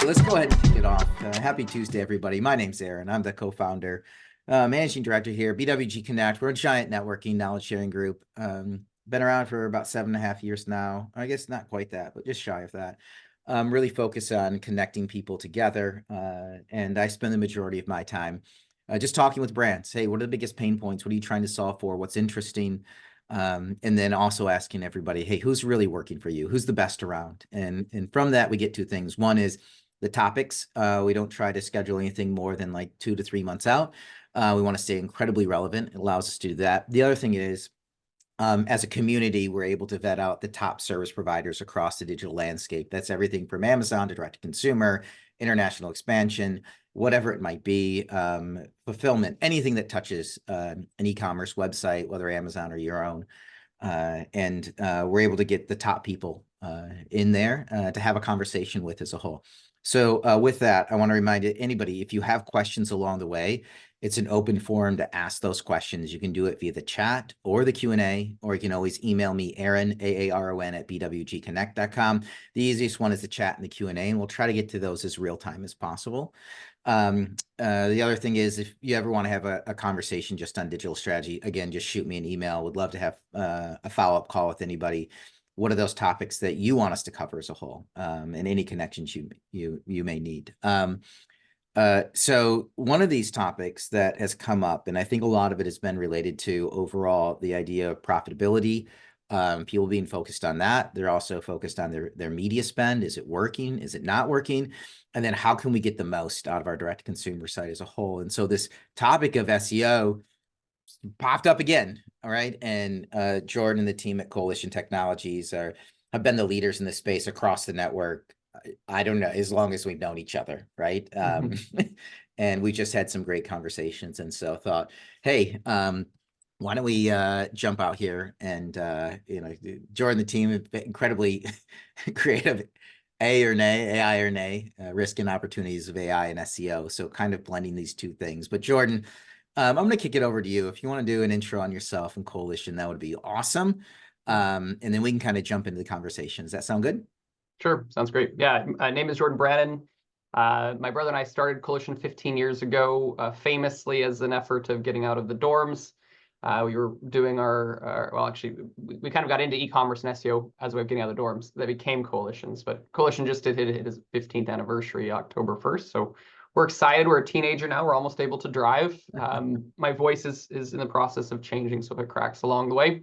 So let's go ahead and kick it off. Happy Tuesday, everybody. My name's Aaron. I'm the co-founder, managing director here, BWG Connect. We're a giant networking knowledge sharing group. Been around for about 7.5 years now. I guess not quite that, but just shy of that. Really focus on connecting people together. And I spend the majority of my time just talking with brands. Hey, what are the biggest pain points? What are you trying to solve for? What's interesting? And then also asking everybody, hey, who's really working for you? Who's the best around? And from that, we get two things. One is the topics. We don't try to schedule anything more than like 2 to 3 months out. We want to stay incredibly relevant. It allows us to do that. The other thing is, as a community, we're able to vet out the top service providers across the digital landscape. That's everything from Amazon to direct to consumer, international expansion, whatever it might be, fulfillment, anything that touches an e-commerce website, whether Amazon or your own. And we're able to get the top people in there to have a conversation with as a whole. So with that, I want to remind anybody, if you have questions along the way, it's an open forum to ask those questions. You can do it via the chat or the Q&A, or you can always email me, Aaron, AARON, at bwgconnect.com. The easiest one is the chat and the Q&A, and we'll try to get to those as real time as possible. The other thing is, if you ever want to have a conversation just on digital strategy, again, just shoot me an email. Would love to have a follow-up call with anybody. What are those topics that you want us to cover as a whole, and any connections you may need. So one of these topics that has come up, and I think a lot of it has been related to overall the idea of profitability, people being focused on that. They're also focused on their media spend. Is it working? Is it not working? And then how can we get the most out of our direct consumer site as a whole? And so this topic of SEO popped up again. All right. And Jordan and the team at Coalition Technologies have been the leaders in this space across the network. I don't know, as long as we've known each other, right? And we just had some great conversations. And so thought, hey, why don't we jump out here and, Jordan, the team have been incredibly creative, AI or nay, risk and opportunities of AI and SEO. So kind of blending these two things. But Jordan, I'm going to kick it over to you. If you want to do an intro on yourself and Coalition, that would be awesome. And then we can kind of jump into the conversation. Does that sound good? Sure, sounds great. Yeah, my name is Jordan Brannon. My brother and I started Coalition 15 years ago, famously as an effort of getting out of the dorms. We were doing well, actually, we kind of got into e-commerce and SEO as a way of getting out of the dorms. That became Coalitions, but Coalition just did hit its 15th anniversary, October 1st. So we're excited. We're a teenager now. We're almost able to drive. My voice is in the process of changing, so if it cracks along the way,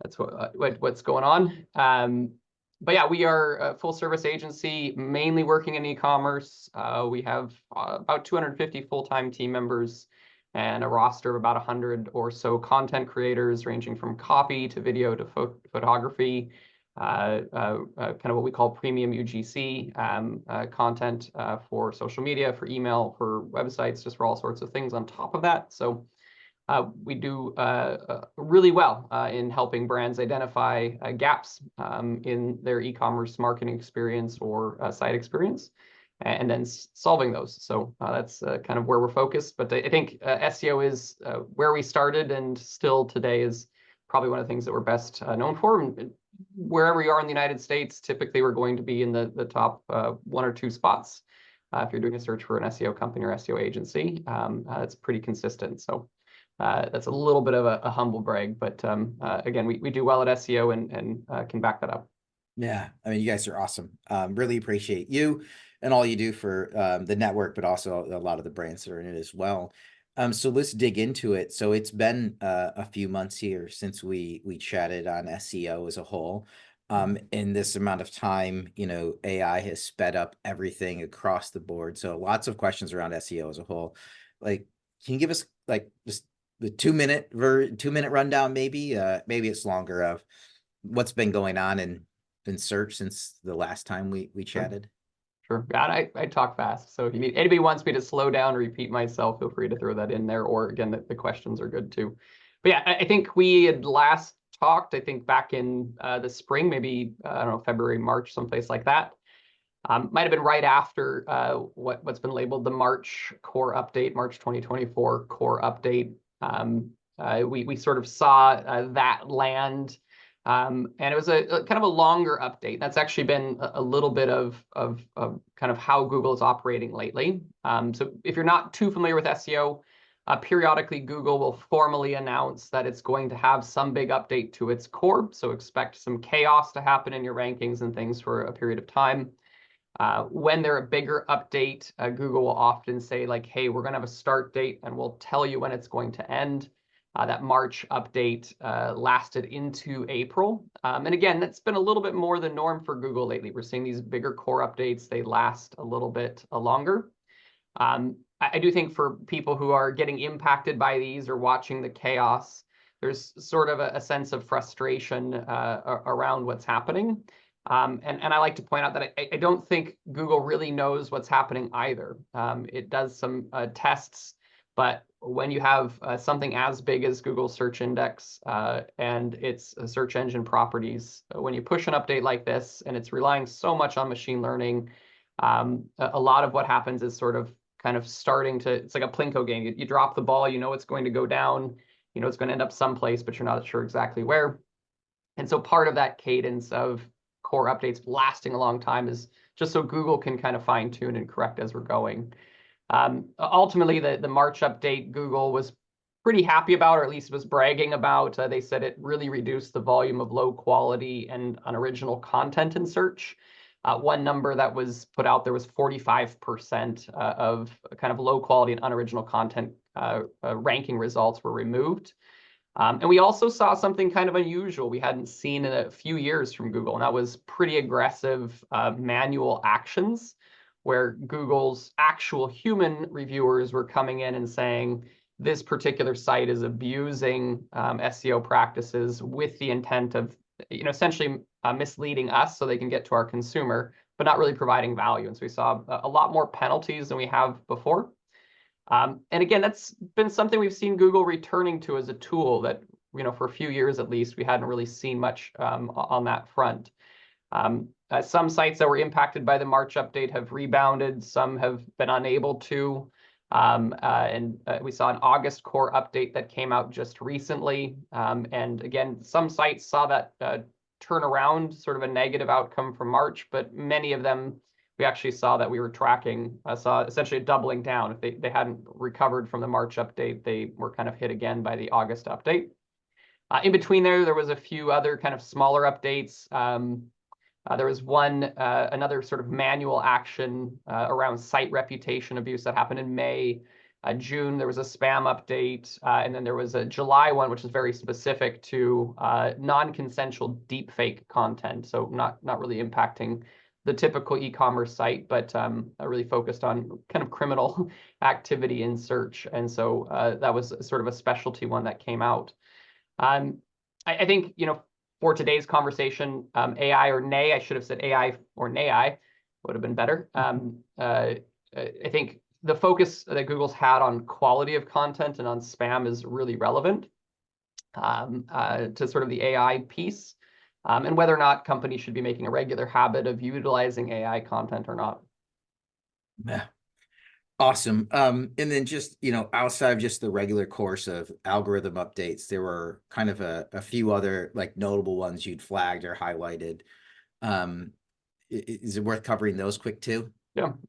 that's what's going on. But yeah, we are a full service agency, mainly working in e-commerce. We have about 250 full-time team members and a roster of about 100 or so content creators, ranging from copy to video to photography, kind of what we call premium UGC content for social media, for email, for websites, just for all sorts of things on top of that. So we do really well in helping brands identify gaps in their e-commerce marketing experience or site experience, and then solving those. So that's kind of where we're focused. But I think SEO is where we started, and still today is probably one of the things that we're best known for. And wherever you are in the United States, typically we're going to be in the top 1 or 2 spots. If you're doing a search for an SEO company or SEO agency, it's pretty consistent. So that's a little bit of a humble brag, but again, we do well at SEO and can back that up. Yeah, I mean, you guys are awesome. Really appreciate you and all you do for the network, but also a lot of the brands that are in it as well. So let's dig into it. So it's been a few months here since we chatted on SEO as a whole. In this amount of time, AI has sped up everything across the board. So lots of questions around SEO as a whole. Like, can you give us like just the 2-minute rundown, maybe it's longer, of what's been going on in search since the last time we chatted? Sure. God, I talk fast. So if anybody wants me to slow down or repeat myself, feel free to throw that in there. Or again, the questions are good too. But yeah, I think we had last talked, I think back in the spring, maybe, I don't know, February, March, someplace like that. Might have been right after what's been labeled the March core update, March 2024 core update. We sort of saw that land And it was a kind of a longer update. That's actually been a little bit of kind of how Google is operating lately. So if you're not too familiar with SEO, periodically Google will formally announce that it's going to have some big update to its core. So expect some chaos to happen in your rankings and things for a period of time. When they're a bigger update, Google will often say like, hey, we're going to have a start date and we'll tell you when it's going to end. That March update lasted into April. And again, that's been a little bit more the norm for Google lately. We're seeing these bigger core updates. They last a little bit longer. I do think for people who are getting impacted by these or watching the chaos, there's sort of a sense of frustration around what's happening. And I like to point out that I don't think Google really knows what's happening either. It does some tests, but when you have something as big as Google search index and its search engine properties, when you push an update like this and it's relying so much on machine learning, a lot of what happens is sort of kind of starting to, it's like a Plinko game. You drop the ball, you know it's going to go down, you know it's going to end up someplace, but you're not sure exactly where. And so part of that cadence of core updates lasting a long time is just so Google can kind of fine tune and correct as we're going. Ultimately, the March update, Google was pretty happy about, or at least was bragging about. They said it really reduced the volume of low quality and unoriginal content in search. One number that was put out there was 45% of kind of low quality and unoriginal content ranking results were removed. And we also saw something kind of unusual we hadn't seen in a few years from Google, and that was pretty aggressive manual actions where Google's actual human reviewers were coming in and saying, this particular site is abusing SEO practices with the intent of, essentially misleading us so they can get to our consumer, but not really providing value. And so we saw a lot more penalties than we have before. And again, that's been something we've seen Google returning to as a tool that, for a few years at least, we hadn't really seen much on that front. Some sites that were impacted by the March update have rebounded. Some have been unable to. And we saw an August core update that came out just recently. And again, some sites saw that turn around, sort of a negative outcome from March, but many of them, we actually saw that we were tracking, saw essentially a doubling down. If they hadn't recovered from the March update, they were kind of hit again by the August update. In between there was a few other kind of smaller updates. There was another sort of manual action around site reputation abuse that happened in May. June, there was a spam update. And then there was a July one, which is very specific to non-consensual deepfake content. So not really impacting the typical e-commerce site, but really focused on kind of criminal activity in search. And so that was sort of a specialty one that came out. I think, for today's conversation, AI or nay, I should have said AI or nay, would have been better. I think the focus that Google's had on quality of content and on spam is really relevant to sort of the AI piece, and whether or not companies should be making a regular habit of utilizing AI content or not. Yeah. Awesome. And then just, outside of just the regular course of algorithm updates, there were kind of a few other like notable ones you'd flagged or highlighted. Is it worth covering those quick too?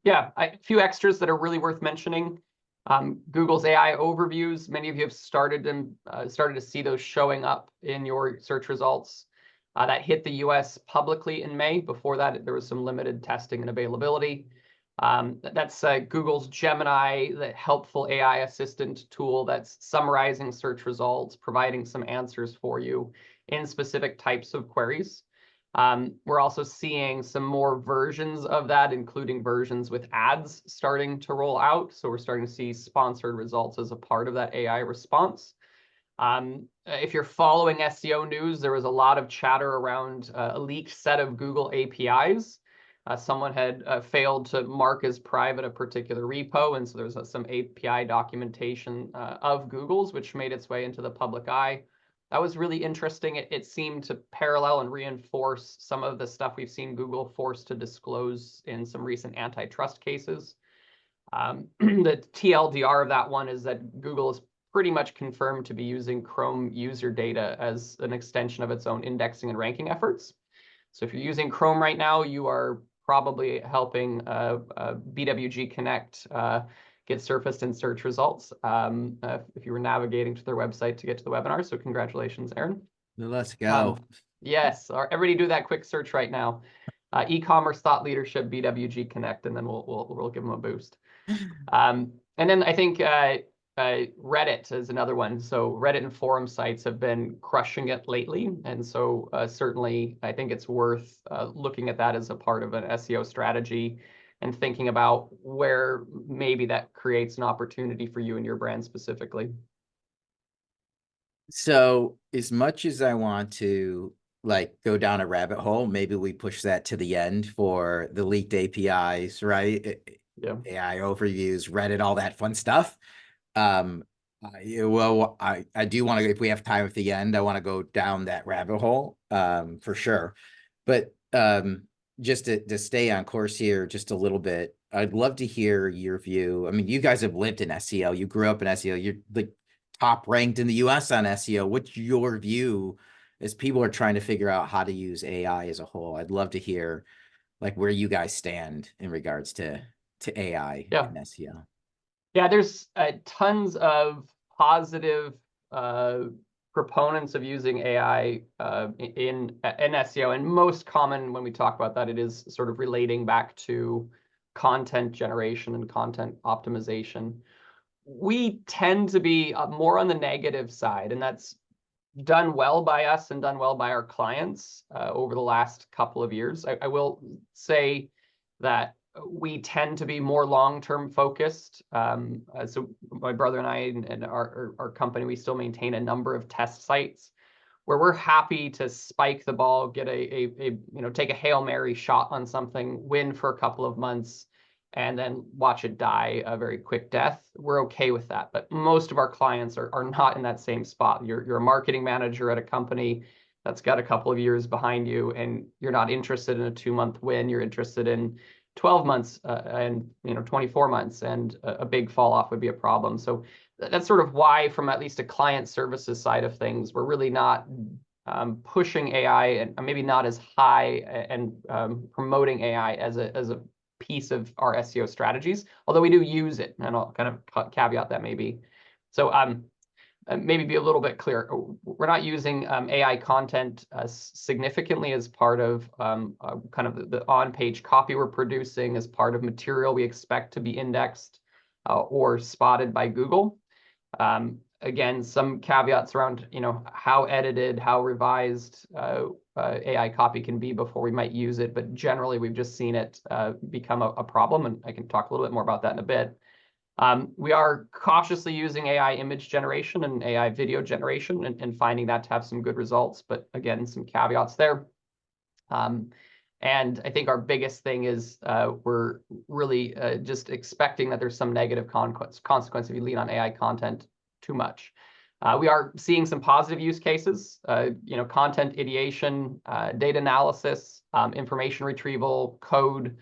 Yeah. A few extras that are really worth mentioning. Google's AI overviews. Many of you have started to see those showing up in your search results. That hit the US publicly in May. Before that, there was some limited testing and availability. That's Google's Gemini, the helpful AI assistant tool that's summarizing search results, providing some answers for you in specific types of queries. We're also seeing some more versions of that, including versions with ads starting to roll out. So we're starting to see sponsored results as a part of that AI response. If you're following SEO news, there was a lot of chatter around a leaked set of Google APIs. Someone had failed to mark as private a particular repo, and so there's some API documentation of Google's, which made its way into the public eye. That was really interesting. It seemed to parallel and reinforce some of the stuff we've seen Google forced to disclose in some recent antitrust cases. The TLDR of that one is that Google is pretty much confirmed to be using Chrome user data as an extension of its own indexing and ranking efforts. So if you're using Chrome right now, you are probably helping BWG Connect get surfaced in search results if you were navigating to their website to get to the webinar. So congratulations, Aaron. Let's go. Yes, everybody do that quick search right now. E-commerce thought leadership BWG Connect, and then we'll give them a boost. And then I think Reddit is another one. So Reddit and forum sites have been crushing it lately, and so certainly I think it's worth looking at that as a part of an SEO strategy and thinking about where maybe that creates an opportunity for you and your brand specifically. So as much as I want to like go down a rabbit hole, maybe we push that to the end for the leaked APIs, right? Yeah. AI overviews, Reddit, all that fun stuff. Well, I do want to, if we have time at the end, I want to go down that rabbit hole, for sure. But just to stay on course here just a little bit, I'd love to hear your view. I mean, you guys have lived in SEO. You grew up in SEO. You're like top ranked in the US on SEO. What's your view as people are trying to figure out how to use AI as a whole? I'd love to hear like where you guys stand in regards to AI and SEO. Yeah, there's tons of positive proponents of using AI in SEO, and most common when we talk about that, it is sort of relating back to content generation and content optimization. We tend to be more on the negative side, and that's done well by us and done well by our clients over the last couple of years. I will say that we tend to be more long-term focused. So my brother and I and our company, we still maintain a number of test sites where we're happy to spike the ball, get take a Hail Mary shot on something, win for a couple of months, and then watch it die a very quick death. We're okay with that. But most of our clients are not in that same spot. You're a marketing manager at a company that's got a couple of years behind you, and you're not interested in a 2-month win. You're interested in 12 months and 24 months, and a big fall off would be a problem. So that's sort of why, from at least a client services side of things, we're really not pushing AI and maybe not as high and promoting AI as a piece of our SEO strategies, although we do use it, and I'll kind of caveat that maybe. So maybe be a little bit clear. We're not using AI content significantly as part of kind of the on-page copy we're producing, as part of material we expect to be indexed or spotted by Google. Again, some caveats around how edited, how revised AI copy can be before we might use it, but generally we've just seen it become a problem, and I can talk a little bit more about that in a bit. We are cautiously using AI image generation and AI video generation and finding that to have some good results, but again, some caveats there. And I think our biggest thing is we're really just expecting that there's some negative consequence if you lean on AI content too much. We are seeing some positive use cases, content ideation, data analysis, information retrieval, code,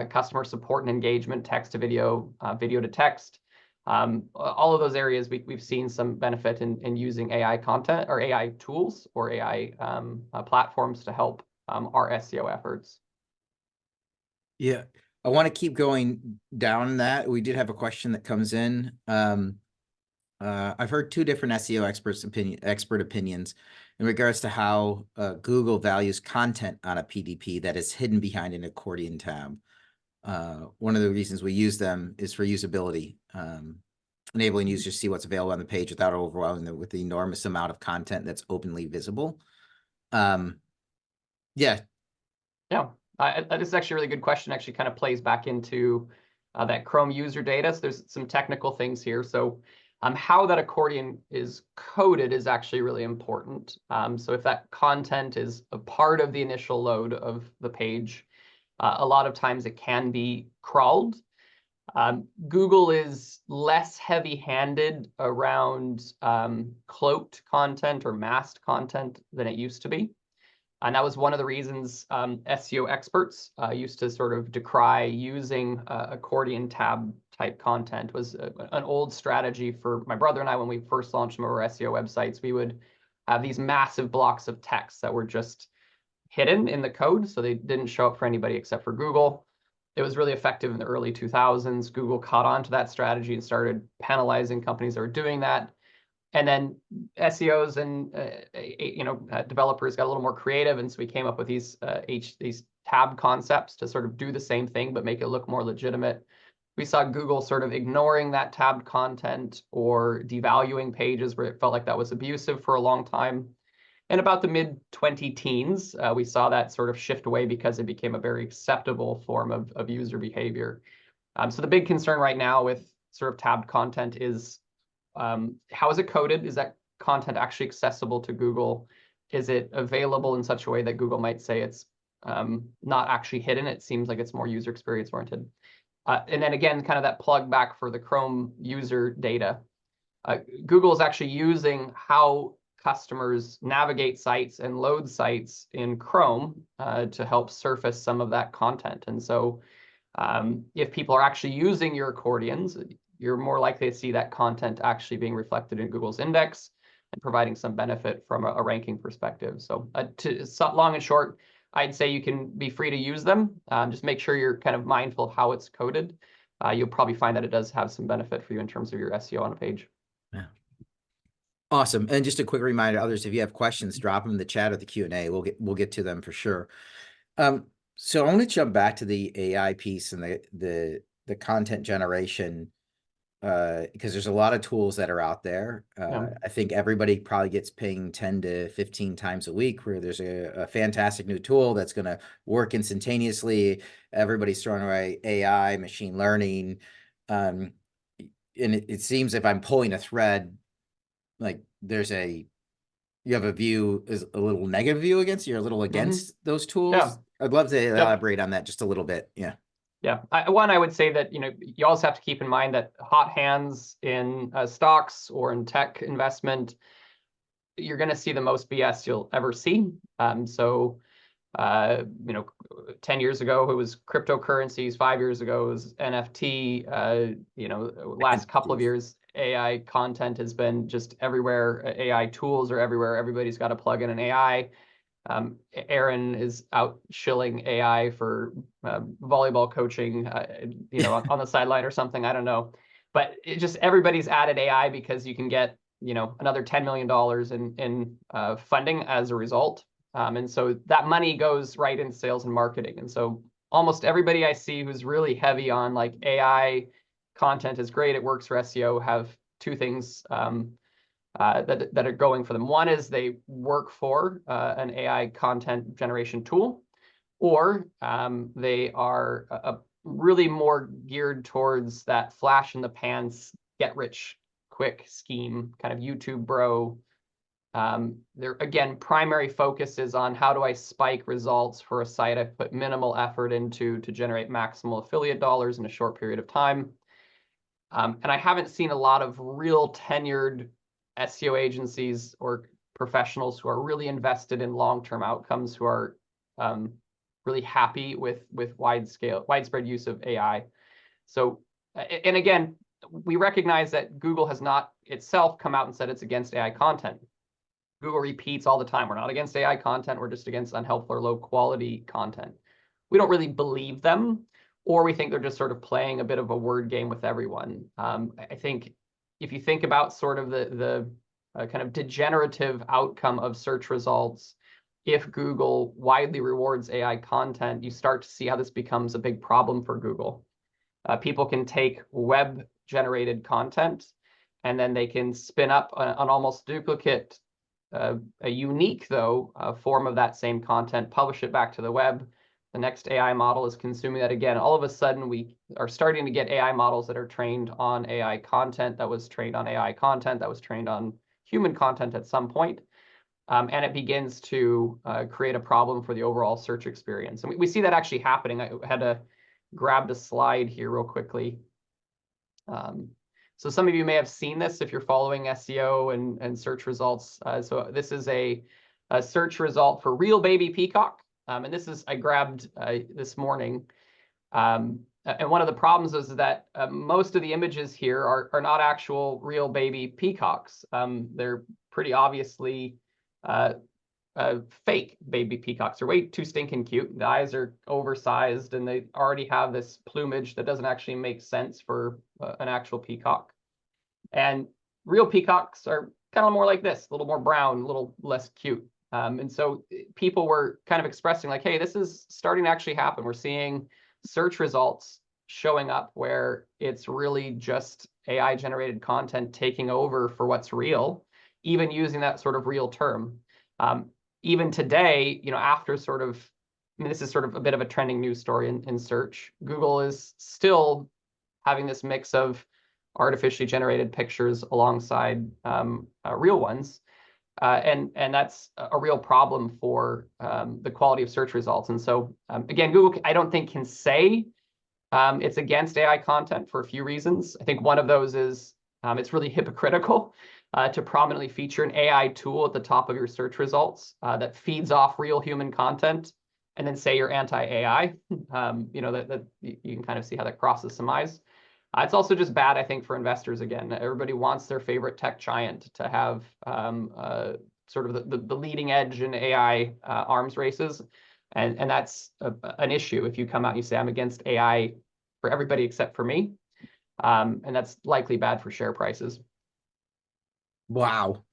customer support and engagement, text to video, video to text. All of those areas we've seen some benefit in using AI content or AI tools or AI platforms to help our SEO efforts. Yeah, I want to keep going down that. We did have a question that comes in. I've heard two different SEO expert opinions in regards to how Google values content on a PDP that is hidden behind an accordion tab. One of the reasons we use them is for usability, enabling users to see what's available on the page without overwhelming them with the enormous amount of content that's openly visible. Yeah. This is actually a really good question. Actually kind of plays back into that Chrome user data. So there's some technical things here. So how that accordion is coded is actually really important. So if that content is a part of the initial load of the page, a lot of times it can be crawled. Google is less heavy-handed around cloaked content or masked content than it used to be. And that was one of the reasons SEO experts used to sort of decry using accordion tab type content was an old strategy for my brother and I. When we first launched some of our SEO websites, we would have these massive blocks of text that were just hidden in the code, so they didn't show up for anybody except for Google. It was really effective in the early 2000s. Google caught on to that strategy and started penalizing companies that were doing that. And then SEOs and developers got a little more creative, and so we came up with these tab concepts to sort of do the same thing but make it look more legitimate. We saw Google sort of ignoring that tabbed content or devaluing pages where it felt like that was abusive for a long time. And about the mid-20 teens, we saw that sort of shift away because it became a very acceptable form of user behavior. So the big concern right now with sort of tabbed content is how is it coded? Is that content actually accessible to Google? Is it available in such a way that Google might say it's not actually hidden? It seems like it's more user experience oriented. And then again, kind of that plug back for the Chrome user data. Google is actually using how customers navigate sites and load sites in Chrome to help surface some of that content. And so if people are actually using your accordions, you're more likely to see that content actually being reflected in Google's index and providing some benefit from a ranking perspective. So long and short, I'd say you can be free to use them. Just make sure you're kind of mindful of how it's coded. You'll probably find that it does have some benefit for you in terms of your SEO on a page. Yeah. Awesome. And just a quick reminder, others, if you have questions, drop them in the chat or the Q&A. We'll get to them for sure. So I want to jump back to the AI piece and the content generation, because there's a lot of tools that are out there. I think everybody probably gets pinged 10 to 15 times a week where there's a fantastic new tool that's going to work instantaneously. Everybody's throwing away AI, machine learning. And it seems if I'm pulling a thread, like you have a view, is a little negative view against, you're a little against those tools. Yeah. I'd love to elaborate on that just a little bit. Yeah. Yeah. I would say that, you also have to keep in mind that hot hands in stocks or in tech investment, you're going to see the most BS you'll ever see. 10 years ago, it was cryptocurrencies. 5 years ago, it was NFT. Last couple of years, AI content has been just everywhere. AI tools are everywhere. Everybody's got to plug in an AI. Aaron is out shilling AI for volleyball coaching, on the sideline or something. I don't know. But everybody's added AI because you can get, another $10 million in funding as a result. And so that money goes right in sales and marketing. And so almost everybody I see who's really heavy on like AI content is great, it works for SEO, have two things that are going for them. One is they work for an AI content generation tool, or they are really more geared towards that flash in the pants, get rich quick scheme, kind of YouTube bro. Their, again, primary focus is on how do I spike results for a site I put minimal effort into to generate maximal affiliate dollars in a short period of time. And I haven't seen a lot of real tenured SEO agencies or professionals who are really invested in long-term outcomes, who are really happy with widespread use of AI. So, and again, we recognize that Google has not itself come out and said it's against AI content. Google repeats all the time, we're not against AI content, we're just against unhelpful or low quality content. We don't really believe them, or we think they're just sort of playing a bit of a word game with everyone. I think if you think about sort of the kind of degenerative outcome of search results, if Google widely rewards AI content, you start to see how this becomes a big problem for Google. People can take web-generated content, and then they can spin up an almost duplicate, a unique, though, form of that same content, publish it back to the web. The next AI model is consuming that again. All of a sudden, we are starting to get AI models that are trained on AI content that was trained on AI content that was trained on human content at some point. And it begins to create a problem for the overall search experience. And we see that actually happening. I had to grab a slide here real quickly. So some of you may have seen this if you're following SEO and search results. So this is a search result for real baby peacock. And this is, I grabbed this morning. and one of the problems is that most of the images here are not actual real baby peacocks. They're pretty obviously uh, fake baby peacocks. Are way too stinking cute. The eyes are oversized, and they already have this plumage that doesn't actually make sense for an actual peacock. And real peacocks are kind of more like this, a little more brown, a little less cute. And so people were kind of expressing like, hey, this is starting to actually happen. We're seeing search results showing up where it's really just AI generated content taking over for what's real, even using that sort of real term. Even today, after sort of, I mean, this is sort of a bit of a trending news story in search. Google is still having this mix of artificially generated pictures alongside real ones. And that's a real problem for the quality of search results. And so, again, Google, I don't think, can say it's against AI content for a few reasons. I think one of those is it's really hypocritical to prominently feature an AI tool at the top of your search results that feeds off real human content and then say you're anti-AI. That you can kind of see how that crosses some eyes. It's also just bad, I think, for investors. Again, everybody wants their favorite tech giant to have sort of the leading edge in AI arms races. And that's an issue if you come out and you say, I'm against AI for everybody except for me. And that's likely bad for share prices. Wow.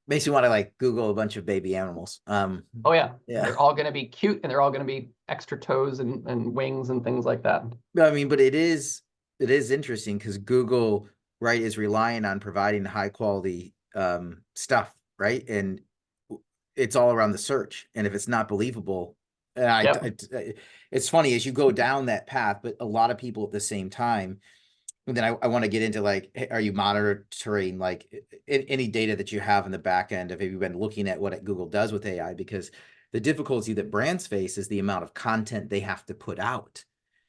Makes you want to like Google a bunch of baby animals. Oh, yeah. Yeah. They're all going to be cute, and they're all going to be extra toes and wings and things like that. I mean, but it is interesting because Google, right, is relying on providing high quality stuff, right? And it's all around the search. And if it's not believable, Yep. it's funny as you go down that path, but a lot of people at the same time. And then I want to get into like, are you monitoring like any data that you have in the back end? Have you been looking at what Google does with AI? Because the difficulty that brands face is the amount of content they have to put out.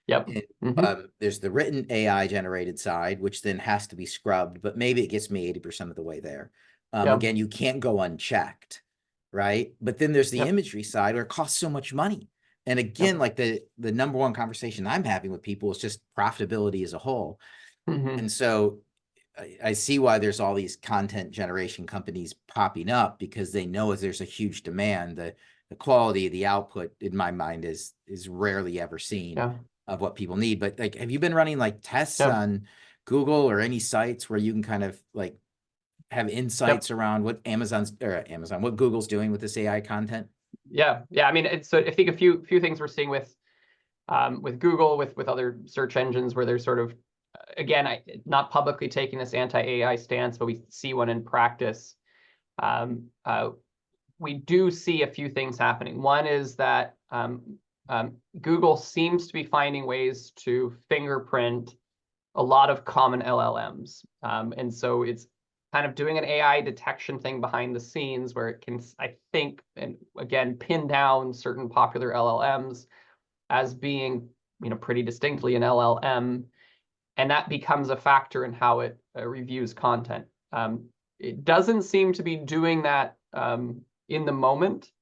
Yep. And, Mm-hmm. there's the written AI generated side, which then has to be scrubbed, but maybe it gets me 80% of the way there. Yep. Again, you can't go unchecked, right? But then there's the Yep. imagery side where it costs so much money. And Yep. again, like the number one conversation I'm having with people is just profitability as a whole. Mm-hmm. And so I see why there's all these content generation companies popping up because they know there's a huge demand. The quality of the output, in my mind, is rarely ever seen Yeah. of what people need. But like, have you been running like tests Yep. on Google or any sites where you can kind of like have Yep. insights around what what Google's doing with this AI content? Yeah. Yeah. I mean, so I think a few things we're seeing with Google, with other search engines, where they're sort of, again, not publicly taking this anti-AI stance, but we see one in practice. Um, uh, we do see a few things happening. One is that Google seems to be finding ways to fingerprint a lot of common LLMs. And so it's kind of doing an AI detection thing behind the scenes where it can, I think, and again, pin down certain popular LLMs as being, pretty distinctly an LLM, and that becomes a factor in how it reviews content. It doesn't seem to be doing that in the moment.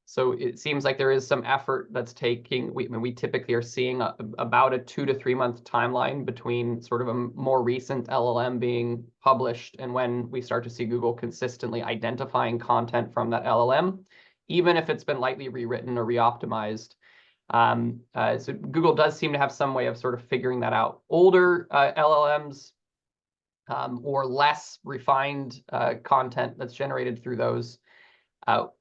So it seems like there is some effort that's taking. We typically are seeing about a 2 to 3 month timeline between sort of a more recent LLM being published and when we start to see Google consistently identifying content from that LLM, even if it's been lightly rewritten or reoptimized. So Google does seem to have some way of sort of figuring that out. Older LLMs or less refined content that's generated through those,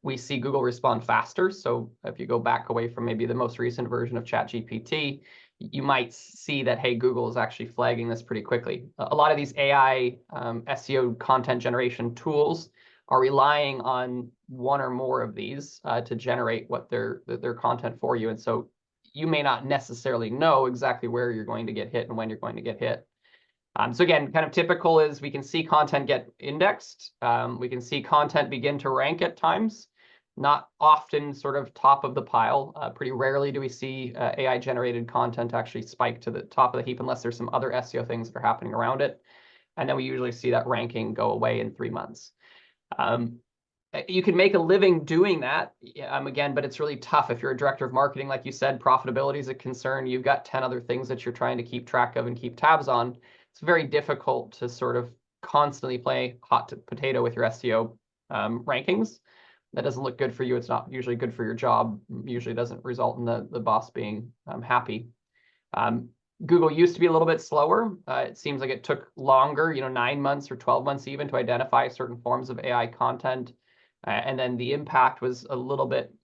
we see Google respond faster. So if you go back away from maybe the most recent version of ChatGPT, you might see that, hey, Google is actually flagging this pretty quickly. A lot of these AI SEO content generation tools are relying on one or more of these to generate what their content for you. And so you may not necessarily know exactly where you're going to get hit and when you're going to get hit. So again, kind of typical is we can see content get indexed. We can see content begin to rank at times, not often sort of top of the pile. Pretty rarely do we see AI generated content actually spike to the top of the heap unless there's some other SEO things that are happening around it. And then we usually see that ranking go away in 3 months. You can make a living doing that, again, but it's really tough. If you're a director of marketing, like you said, profitability is a concern. You've got 10 other things that you're trying to keep track of and keep tabs on. It's very difficult to sort of constantly play hot potato with your SEO rankings. That doesn't look good for you. It's not usually good for your job. Usually doesn't result in the boss being happy. Google used to be a little bit slower. It seems like it took longer, 9 months or 12 months even, to identify certain forms of AI content. And then the impact was a little bit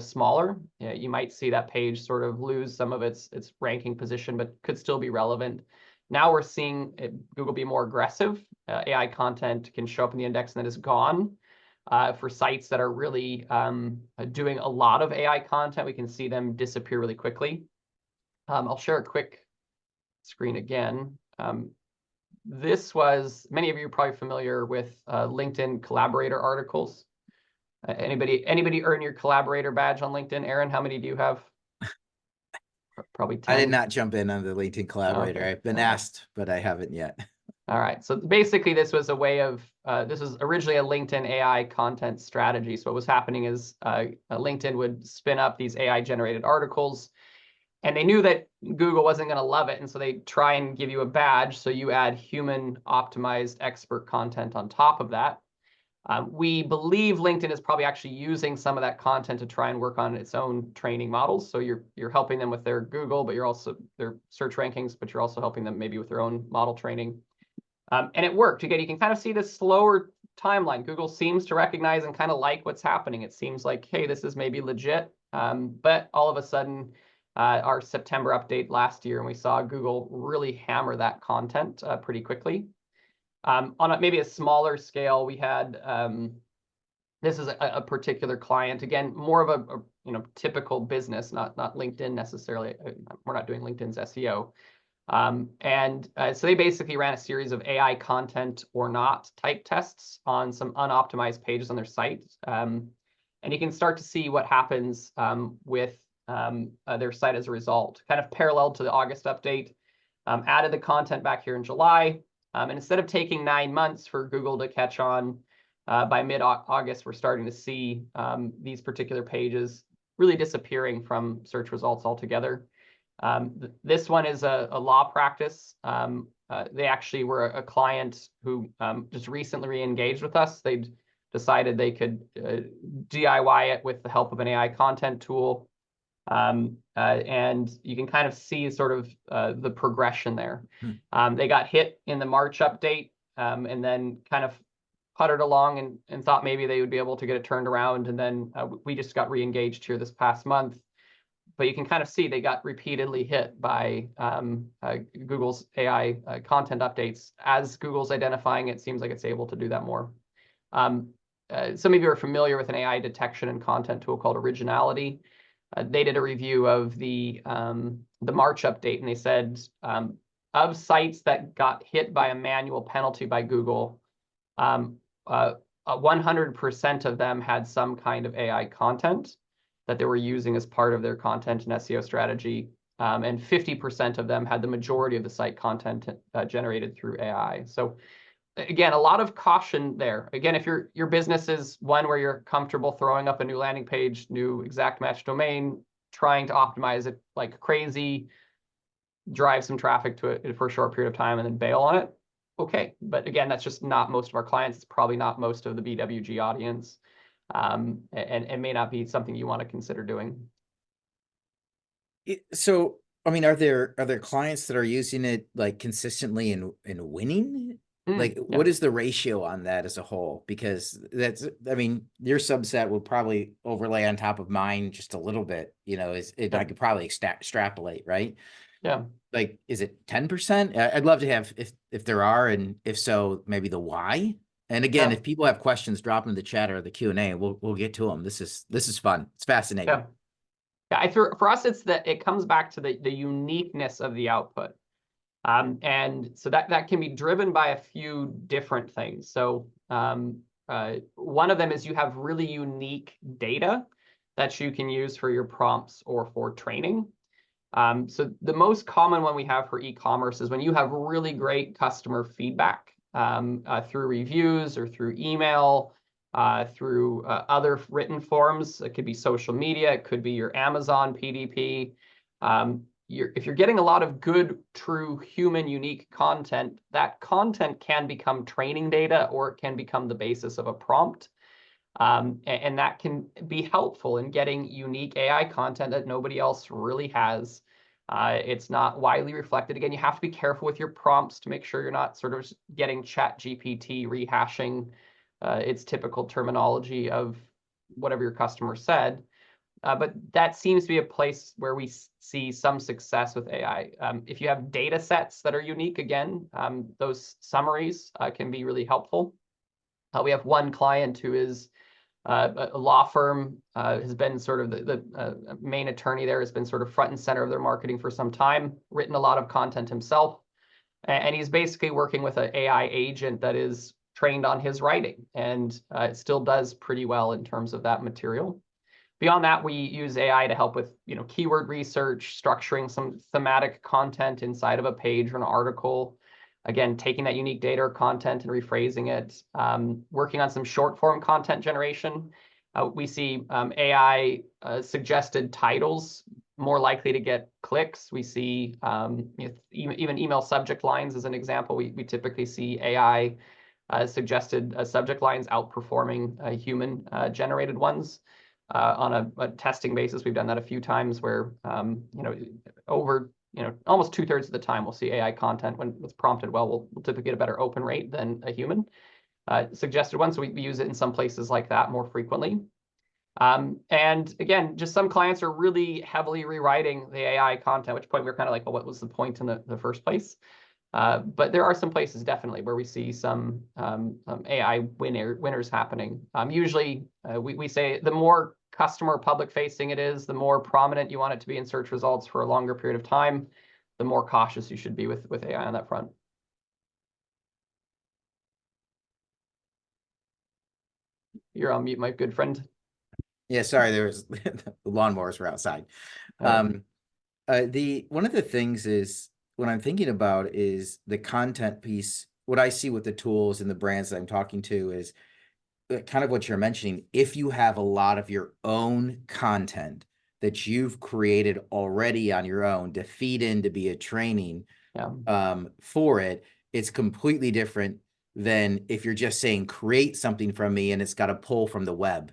smaller. You might see that page sort of lose some of its ranking position, but could still be relevant. Now we're seeing Google be more aggressive. AI content can show up in the index and then is gone. For sites that are really doing a lot of AI content, we can see them disappear really quickly. I'll share a quick screen again. This was, many of you are probably familiar with LinkedIn collaborator articles. Anybody earn your collaborator badge on LinkedIn? Aaron, how many do you have? Probably 10. I did not jump in on the LinkedIn collaborator. Okay. I've been asked, but I haven't yet. All right. So basically, this was a way of, this was originally a LinkedIn AI content strategy. So what was happening is LinkedIn would spin up these AI generated articles, and they knew that Google wasn't going to love it. And so they try and give you a badge. So you add human optimized expert content on top of that. We believe LinkedIn is probably actually using some of that content to try and work on its own training models. So you're helping them with their Google, but you're also their search rankings, but you're also helping them maybe with their own model training. And it worked. Again, you can kind of see this slower timeline. Google seems to recognize and kind of like what's happening. It seems like, hey, this is maybe legit. But all of a sudden, our September update last year, and we saw Google really hammer that content pretty quickly. On maybe a smaller scale, we had, this is a particular client, again, more of a typical business, not LinkedIn necessarily. We're not doing LinkedIn's SEO. So they basically ran a series of AI content or not type tests on some unoptimized pages on their site. And you can start to see what happens with their site as a result, kind of parallel to the August update. Added the content back here in July. And instead of taking 9 months for Google to catch on, by mid-August, we're starting to see these particular pages really disappearing from search results altogether. This one is a law practice. They actually were a client who just recently re-engaged with us. They'd decided they could DIY it with the help of an AI content tool. And you can kind of see sort of the progression there. They got hit in the March update, and then kind of puttered along and thought maybe they would be able to get it turned around. And then we just got re-engaged here this past month. But you can kind of see they got repeatedly hit by Google's AI content updates. As Google's identifying it, seems like it's able to do that more. Some of you are familiar with an AI detection and content tool called Originality. They did a review of the March update, and they said of sites that got hit by a manual penalty by Google, 100% of them had some kind of AI content that they were using as part of their content and SEO strategy. And 50% of them had the majority of the site content generated through AI. So again, a lot of caution there. Again, if your business is one where you're comfortable throwing up a new landing page, new exact match domain, trying to optimize it like crazy, drive some traffic to it for a short period of time and then bail on it, okay. But again, that's just not most of our clients. It's probably not most of the BWG audience. And may not be something you want to consider doing. So, I mean, are there clients that are using it like consistently and winning? Like, what is the ratio on that as a whole? Because that's, I mean, your subset will probably overlay on top of mine just a little bit, I could probably extrapolate, right? Yeah. Like, is it 10%? I'd love to have, if there are, and if so, maybe the why. And again, if people have questions, drop them in the chat or the Q&A. We'll get to them. This is fun. It's fascinating. Yeah. For us, it comes back to the uniqueness of the output. And so that can be driven by a few different things. So one of them is you have really unique data that you can use for your prompts or for training. So the most common one we have for e-commerce is when you have really great customer feedback through reviews or through email, through other written forms. It could be social media, it could be your Amazon PDP. If you're getting a lot of good, true, human, unique content, that content can become training data, or it can become the basis of a prompt. And that can be helpful in getting unique AI content that nobody else really has. It's not widely reflected. Again, you have to be careful with your prompts to make sure you're not sort of getting Chat GPT rehashing its typical terminology of whatever your customer said. But that seems to be a place where we see some success with AI. If you have data sets that are unique, again, those summaries can be really helpful. We have one client who is a law firm, has been sort of the main attorney there, has been sort of front and center of their marketing for some time, written a lot of content himself. And he's basically working with an AI agent that is trained on his writing, and it still does pretty well in terms of that material. Beyond that, we use AI to help with, keyword research, structuring some thematic content inside of a page or an article. Again, taking that unique data or content and rephrasing it. Working on some short form content generation. We see AI suggested titles more likely to get clicks. We see even email subject lines as an example. We typically see AI suggested subject lines outperforming human generated ones. On a testing basis, we've done that a few times where, over, almost 2/3 of the time we'll see AI content when it's prompted well, we'll typically get a better open rate than a human suggested one. So we use it in some places like that more frequently. And again, just some clients are really heavily rewriting the AI content, at which point we're kind of like, well, what was the point in the first place? But there are some places definitely where we see some AI winners happening. Usually we say the more customer public facing it is, the more prominent you want it to be in search results for a longer period of time, the more cautious you should be with AI on that front. You're on mute, my good friend. Yeah, sorry, there was the lawnmowers were outside. One of the things is, what I'm thinking about is the content piece. What I see with the tools and the brands that I'm talking to is kind of what you're mentioning. If you have a lot of your own content that you've created already on your own to feed in to be a training for it, it's completely different than if you're just saying, create something from me and it's got to pull from the web,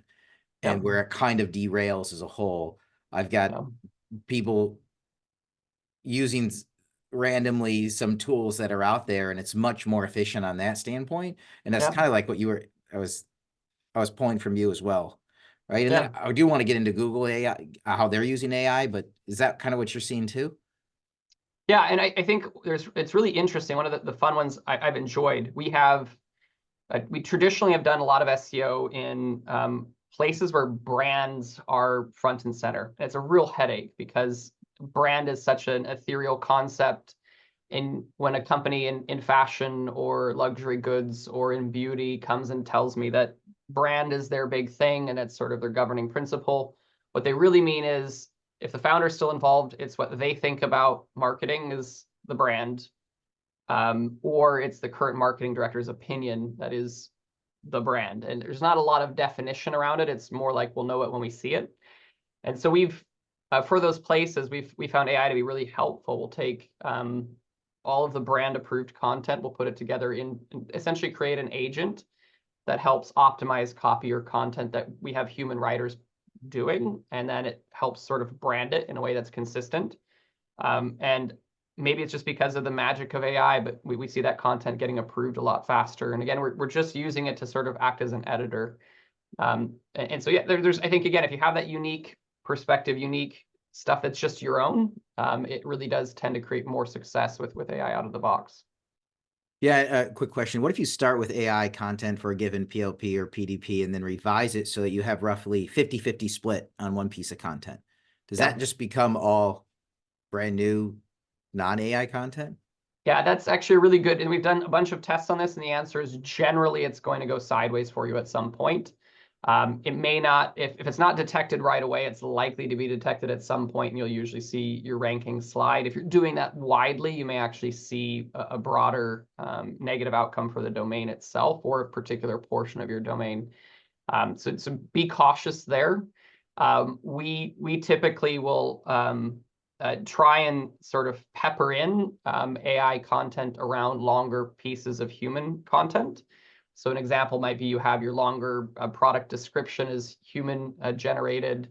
and where it kind of derails as a whole. I've got people using randomly some tools that are out there, and it's much more efficient on that standpoint. And that's kind of like what I was pulling from you as well, right? And then I do want to get into Google AI, how they're using AI, but is that kind of what you're seeing too? Yeah, and I think it's really interesting. One of the fun ones I've enjoyed. We traditionally have done a lot of SEO in places where brands are front and center. And it's a real headache because brand is such an ethereal concept. When a company in fashion or luxury goods or in beauty comes and tells me that brand is their big thing and it's sort of their governing principle, what they really mean is, if the founder is still involved, it's what they think about marketing is the brand, or it's the current marketing director's opinion that is the brand. And there's not a lot of definition around it. It's more like we'll know it when we see it. And so we've, for those places, we found AI to be really helpful. We'll take all of the brand approved content, we'll put it together in essentially create an agent that helps optimize copy or content that we have human writers doing, and then it helps sort of brand it in a way that's consistent. And maybe it's just because of the magic of AI, but we see that content getting approved a lot faster. And again, we're just using it to sort of act as an editor. And so, yeah, there's, I think, again, if you have that unique perspective, unique stuff that's just your own, it really does tend to create more success with AI out of the box. Yeah, quick question. What if you start with AI content for a given PLP or PDP and then revise it so that you have roughly 50-50 split on one piece of content? Does that just become all brand new non-AI content? Yeah, that's actually really good. And we've done a bunch of tests on this, and the answer is generally it's going to go sideways for you at some point. It may not, if it's not detected right away, it's likely to be detected at some point, and you'll usually see your ranking slide. If you're doing that widely, you may actually see a broader negative outcome for the domain itself or a particular portion of your domain. So be cautious there. We typically will try and sort of pepper in AI content around longer pieces of human content. So an example might be you have your longer product description is human generated,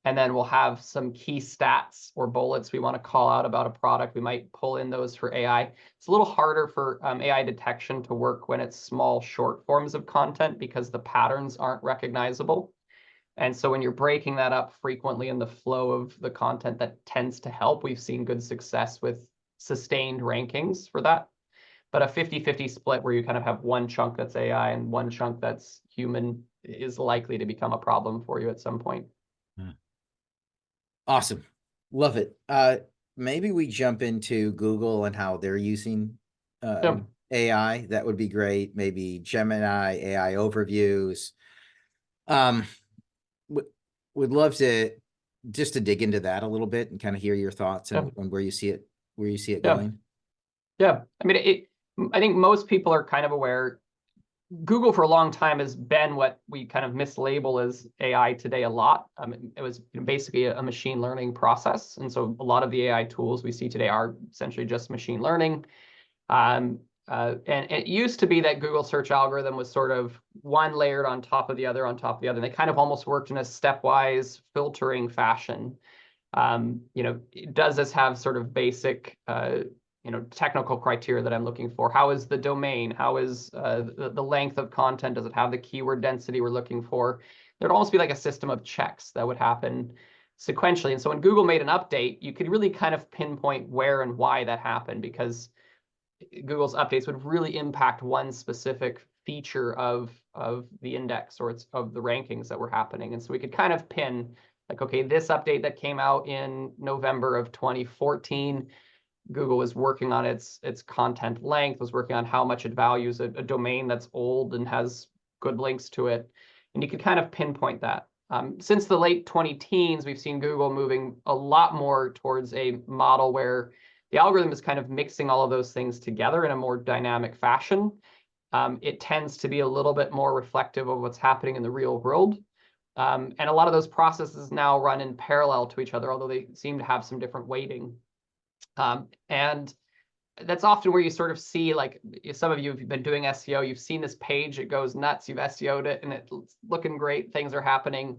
and then we'll have some key stats or bullets we want to call out about a product. We might pull in those for AI. It's a little harder for AI detection to work when it's small, short forms of content because the patterns aren't recognizable. And so when you're breaking that up frequently in the flow of the content, that tends to help. We've seen good success with sustained rankings for that. But a 50-50 split where you kind of have one chunk that's AI and one chunk that's human is likely to become a problem for you at some point. Awesome. Love it. Maybe we jump into Google and how they're using AI. That would be great. Maybe Gemini, AI overviews. Would love to just to dig into that a little bit and kind of hear your thoughts and where you see it going. Yeah. I mean, I think most people are kind of aware. Google for a long time has been what we kind of mislabel as AI today a lot. It was basically a machine learning process. And so a lot of the AI tools we see today are essentially just machine learning. And it used to be that Google search algorithm was sort of one layered on top of the other on top of the other. And they kind of almost worked in a stepwise filtering fashion. Does this have sort of basic technical criteria that I'm looking for? How is the domain? How is the length of content? Does it have the keyword density we're looking for? There'd almost be like a system of checks that would happen sequentially. And so when Google made an update, you could really kind of pinpoint where and why that happened, because Google's updates would really impact one specific feature of the index or of the rankings that were happening. And so we could kind of pin like, okay, this update that came out in November of 2014, Google was working on its content length, was working on how much it values a domain that's old and has good links to it. And you could kind of pinpoint that. Since the late 2010s, we've seen Google moving a lot more towards a model where the algorithm is kind of mixing all of those things together in a more dynamic fashion. It tends to be a little bit more reflective of what's happening in the real world. And a lot of those processes now run in parallel to each other, although they seem to have some different weighting. And that's often where you sort of see, like, some of you have been doing SEO, you've seen this page, it goes nuts, you've SEO'd it, and it's looking great, things are happening.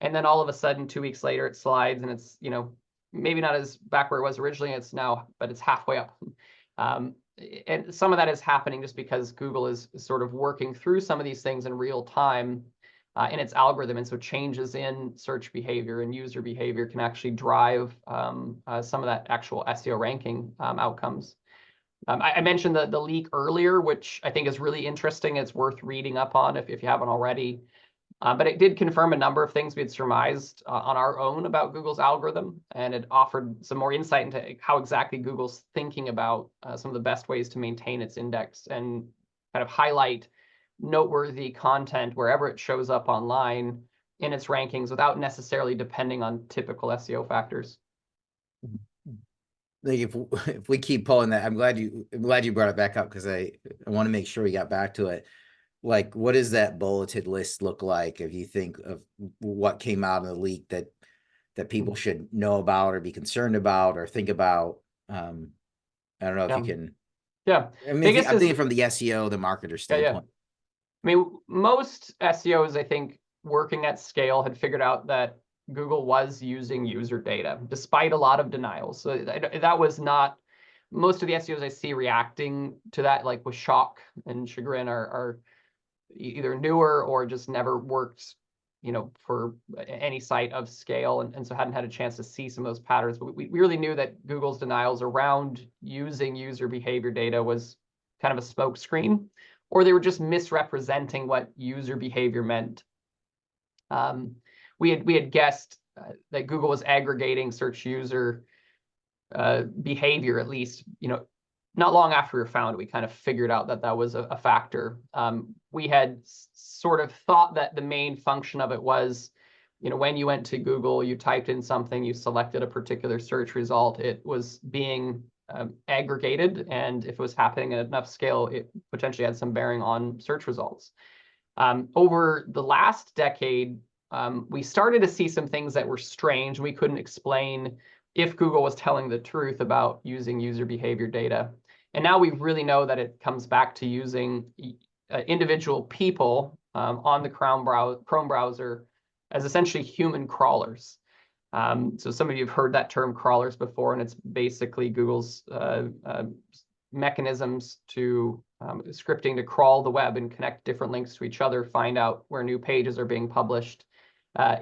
And then all of a sudden, 2 weeks later, it slides, and it's, maybe not as back where it was originally, but it's halfway up. And some of that is happening just because Google is sort of working through some of these things in real time in its algorithm. And so changes in search behavior and user behavior can actually drive some of that actual SEO ranking outcomes. I mentioned the leak earlier, which I think is really interesting. It's worth reading up on if you haven't already. But it did confirm a number of things we had surmised on our own about Google's algorithm, and it offered some more insight into how exactly Google's thinking about some of the best ways to maintain its index and kind of highlight noteworthy content wherever it shows up online in its rankings without necessarily depending on typical SEO factors. Like if we keep pulling that, I'm glad you brought it back up, because I want to make sure we got back to it. Like, what does that bulleted list look like if you think of what came out in the leak that people should know about or be concerned about or think about? I don't know if you can. Yeah. I mean, I'm thinking from the SEO, the marketer standpoint. I mean, most SEOs, I think, working at scale had figured out that Google was using user data, despite a lot of denials. So that was not, most of the SEOs I see reacting to that, like with shock and chagrin, are either newer or just never worked, for any site of scale, and so hadn't had a chance to see some of those patterns. But we really knew that Google's denials around using user behavior data was kind of a smokescreen, or they were just misrepresenting what user behavior meant. We had guessed that Google was aggregating search user behavior, at least, not long after we were founded. We kind of figured out that was a factor. We had sort of thought that the main function of it was, when you went to Google, you typed in something, you selected a particular search result, it was being aggregated, and if it was happening at enough scale, it potentially had some bearing on search results. Over the last decade, we started to see some things that were strange. We couldn't explain if Google was telling the truth about using user behavior data. And now we really know that it comes back to using individual people on the Chrome browser as essentially human crawlers. So some of you have heard that term crawlers before, and it's basically Google's mechanisms to scripting to crawl the web and connect different links to each other, find out where new pages are being published,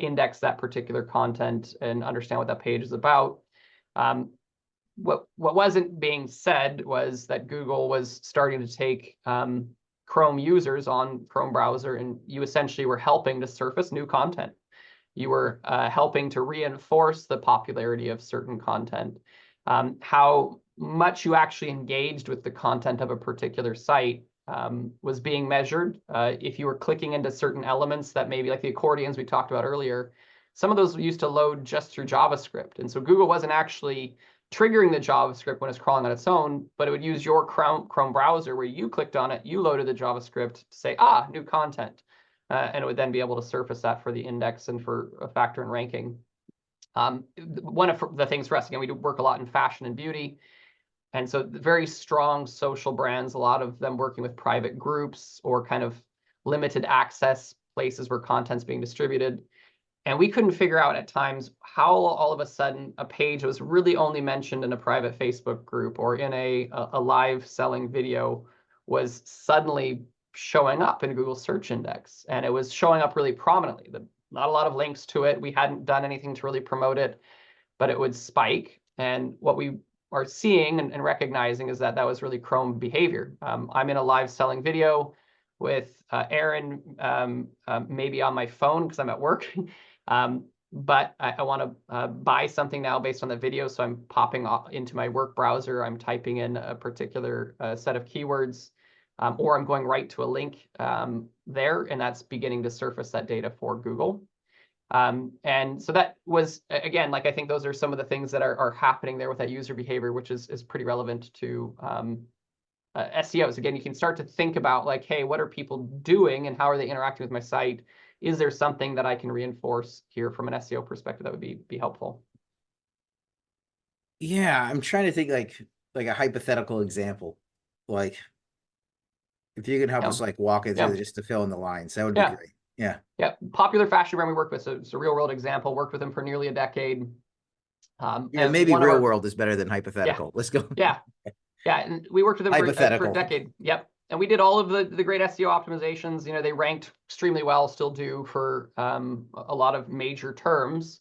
index that particular content, and understand what that page is about. What wasn't being said was that Google was starting to take Chrome users on Chrome browser, and you essentially were helping to surface new content. You were helping to reinforce the popularity of certain content. How much you actually engaged with the content of a particular site was being measured. If you were clicking into certain elements that maybe like the accordions we talked about earlier, some of those used to load just through JavaScript. And so Google wasn't actually triggering the JavaScript when it's crawling on its own, but it would use your Chrome browser where you clicked on it, you loaded the JavaScript to say, new content. And it would then be able to surface that for the index and for a factor in ranking. One of the things for us, again, we do work a lot in fashion and beauty. And so very strong social brands, a lot of them working with private groups or kind of limited access places where content's being distributed. And we couldn't figure out at times how all of a sudden a page was really only mentioned in a private Facebook group or in a live selling video was suddenly showing up in Google search index. And it was showing up really prominently. Not a lot of links to it. We hadn't done anything to really promote it, but it would spike. And what we are seeing and recognizing is that was really Chrome behavior. I'm in a live selling video with Aaron, maybe on my phone because I'm at work. But I want to buy something now based on the video. So I'm popping into my work browser. I'm typing in a particular set of keywords, or I'm going right to a link there, and that's beginning to surface that data for Google. And so that was, again, like I think those are some of the things that are happening there with that user behavior, which is pretty relevant to SEOs. Again, you can start to think about like, hey, what are people doing and how are they interacting with my site? Is there something that I can reinforce here from an SEO perspective that would be helpful? Yeah, I'm trying to think like a hypothetical example. Like if you can help us like walk it through just to fill in the lines, that would be great. Yeah. Yeah. Popular fashion brand we work with. So it's a real world example. Worked with them for nearly a decade. Yeah, maybe real world is better than hypothetical. Yeah. Let's go. Yeah. And we worked with them for a decade. Yep. And we did all of the great SEO optimizations. You know, they ranked extremely well, still do for a lot of major terms.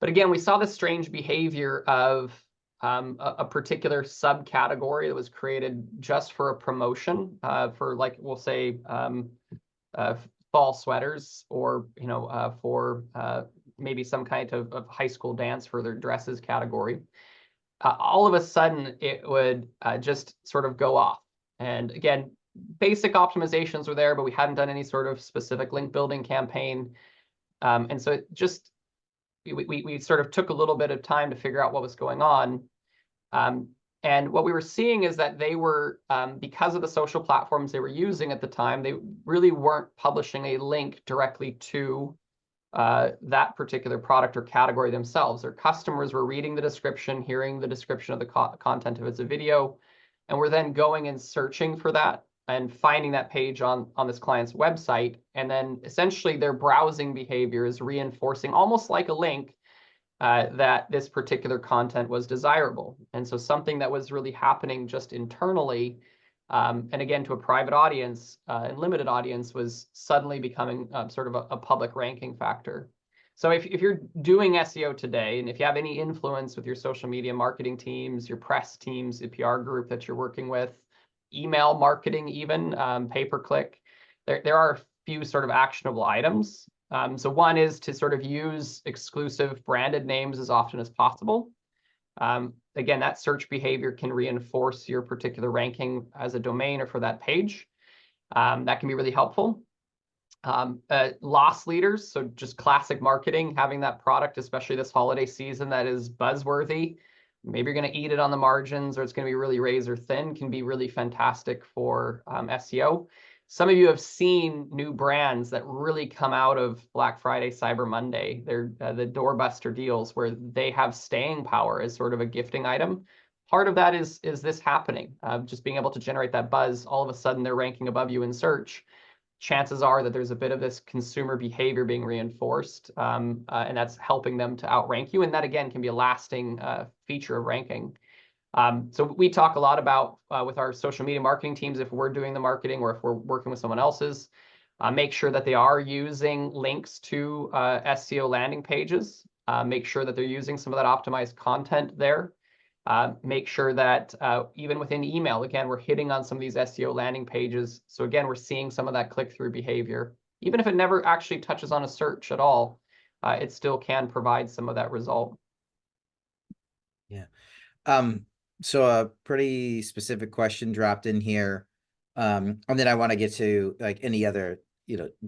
But again, we saw this strange behavior of a particular subcategory that was created just for a promotion for, like, we'll say fall sweaters, or for maybe some kind of high school dance for their dresses category. All of a sudden, it would just sort of go off. And again, basic optimizations were there, but we hadn't done any sort of specific link building campaign. And so it just, we sort of took a little bit of time to figure out what was going on. And what we were seeing is that they were, because of the social platforms they were using at the time, they really weren't publishing a link directly to that particular product or category themselves. Their customers were reading the description, hearing the description of the content if it's a video, and we're then going and searching for that and finding that page on this client's website. And then essentially their browsing behavior is reinforcing, almost like a link, that this particular content was desirable. And so something that was really happening just internally, and again, to a private audience and limited audience, was suddenly becoming sort of a public ranking factor. So if you're doing SEO today, and if you have any influence with your social media marketing teams, your press teams, the PR group that you're working with, email marketing even, pay-per-click, there are a few sort of actionable items. So one is to sort of use exclusive branded names as often as possible. Again, that search behavior can reinforce your particular ranking as a domain or for that page. That can be really helpful. Loss leaders, so just classic marketing, having that product, especially this holiday season, that is buzzworthy. Maybe you're going to eat it on the margins, or it's going to be really razor thin, can be really fantastic for SEO. some of you have seen new brands that really come out of Black Friday, Cyber Monday. They're the doorbuster deals where they have staying power as sort of a gifting item. Part of that is this happening, just being able to generate that buzz. All of a sudden, they're ranking above you in search. Chances are that there's a bit of this consumer behavior being reinforced, and that's helping them to outrank you. And that, again, can be a lasting feature of ranking. So we talk a lot about with our social media marketing teams, if we're doing the marketing or if we're working with someone else's, make sure that they are using links to SEO landing pages. Make sure that they're using some of that optimized content there. Make sure that even within email, again, we're hitting on some of these SEO landing pages. So again, we're seeing some of that click-through behavior. Even if it never actually touches on a search at all, it still can provide some of that result. Yeah. So a pretty specific question dropped in here. And then I want to get to like any other,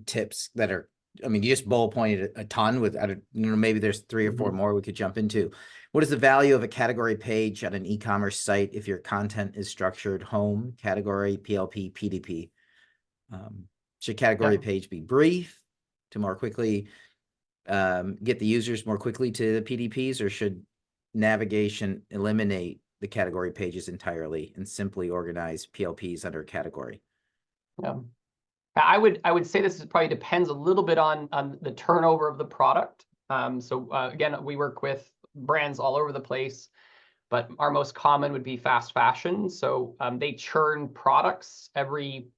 tips that are, I mean, you just bullet pointed a ton with, I don't, maybe there's 3 or 4 more we could jump into. What is the value of a category page on an e-commerce site if your content is structured home, category, PLP, PDP? Should category page be brief to more quickly get the users more quickly to the PDPs, or should navigation eliminate the category pages entirely and simply organize PLPs under a category? Yeah. I would say this probably depends a little bit on the turnover of the product. So again, we work with brands all over the place, but our most common would be fast fashion. So they churn products every,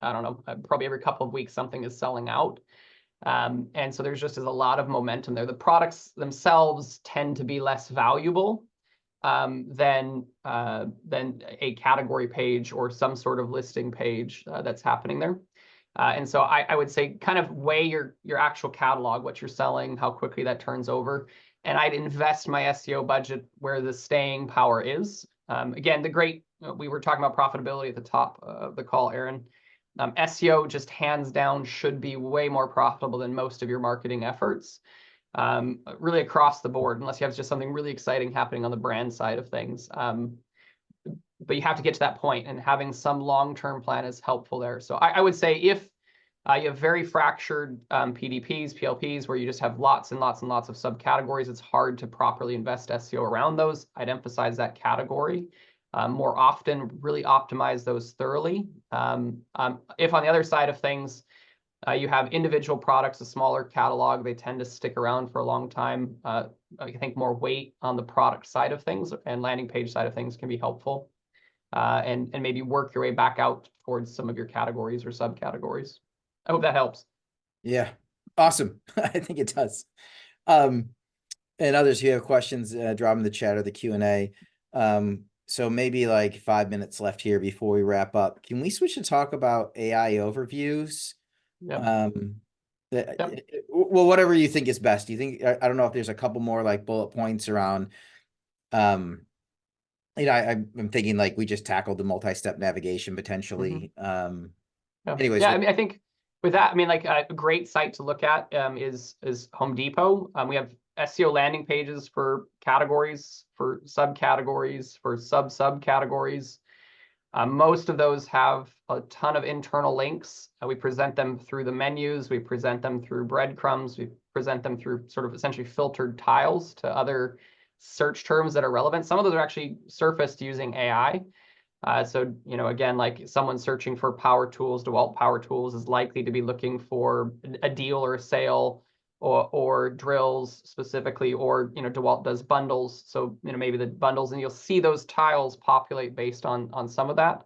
I don't know, probably every couple of weeks something is selling out. And so there's just a lot of momentum there. The products themselves tend to be less valuable than a category page or some sort of listing page that's happening there. And so I would say kind of weigh your actual catalog, what you're selling, how quickly that turns over. And I'd invest my SEO budget where the staying power is. Again, we were talking about profitability at the top of the call, Aaron. SEO just hands down should be way more profitable than most of your marketing efforts, really across the board, unless you have just something really exciting happening on the brand side of things. But you have to get to that point, and having some long-term plan is helpful there. So I would say if you have very fractured PDPs, PLPs, where you just have lots and lots and lots of subcategories, it's hard to properly invest SEO around those. I'd emphasize that category more often, really optimize those thoroughly. If on the other side of things, you have individual products, a smaller catalog, they tend to stick around for a long time. I think more weight on the product side of things and landing page side of things can be helpful. And maybe work your way back out towards some of your categories or subcategories. I hope that helps. Yeah, awesome. I think it does. And others who have questions, drop in the chat or the Q&A. So maybe like 5 minutes left here before we wrap up. Can we switch to talk about AI overviews? Yep. Well, whatever you think is best. Do you think, I don't know if there's a couple more like bullet points around, I'm thinking like we just tackled the multi-step navigation potentially. Anyways, yeah, I mean, I think with that, I mean, like a great site to look at is Home Depot. We have SEO landing pages for categories, for subcategories, for subcategories. Most of those have a ton of internal links. We present them through the menus. We present them through breadcrumbs. We present them through sort of essentially filtered tiles to other search terms that are relevant. Some of those are actually surfaced using AI. So, again, like someone searching for power tools, DeWalt power tools is likely to be looking for a deal or a sale or drills specifically, or, DeWalt does bundles. So, maybe the bundles, and you'll see those tiles populate based on some of that.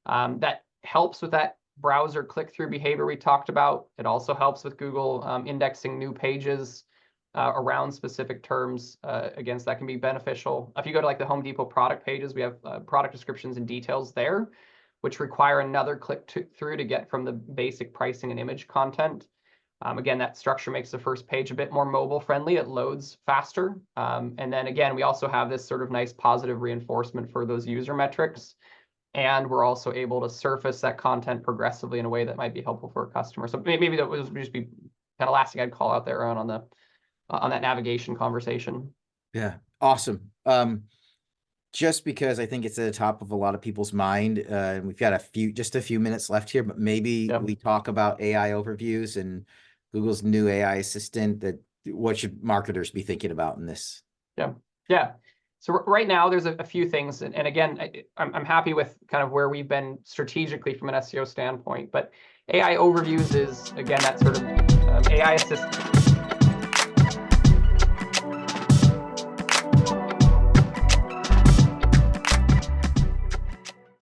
That helps with that browser click-through behavior we talked about. It also helps with Google indexing new pages around specific terms. Again, so that can be beneficial. If you go to like the Home Depot product pages, we have product descriptions and details there, which require another click through to get from the basic pricing and image content. Again, that structure makes the first page a bit more mobile friendly. It loads faster. And then again, we also have this sort of nice positive reinforcement for those user metrics. And we're also able to surface that content progressively in a way that might be helpful for a customer. So maybe that would just be kind of last thing I'd call out there on that navigation conversation. Yeah, awesome. just because I think it's at the top of a lot of people's mind. And we've got just a few minutes left here, but maybe Yeah. we talk about AI overviews and Google's new AI assistant. That what should marketers be thinking about in this? Yeah. So right now there's a few things, and again, I'm happy with kind of where we've been strategically from an SEO standpoint. But AI overviews is again that sort of AI assist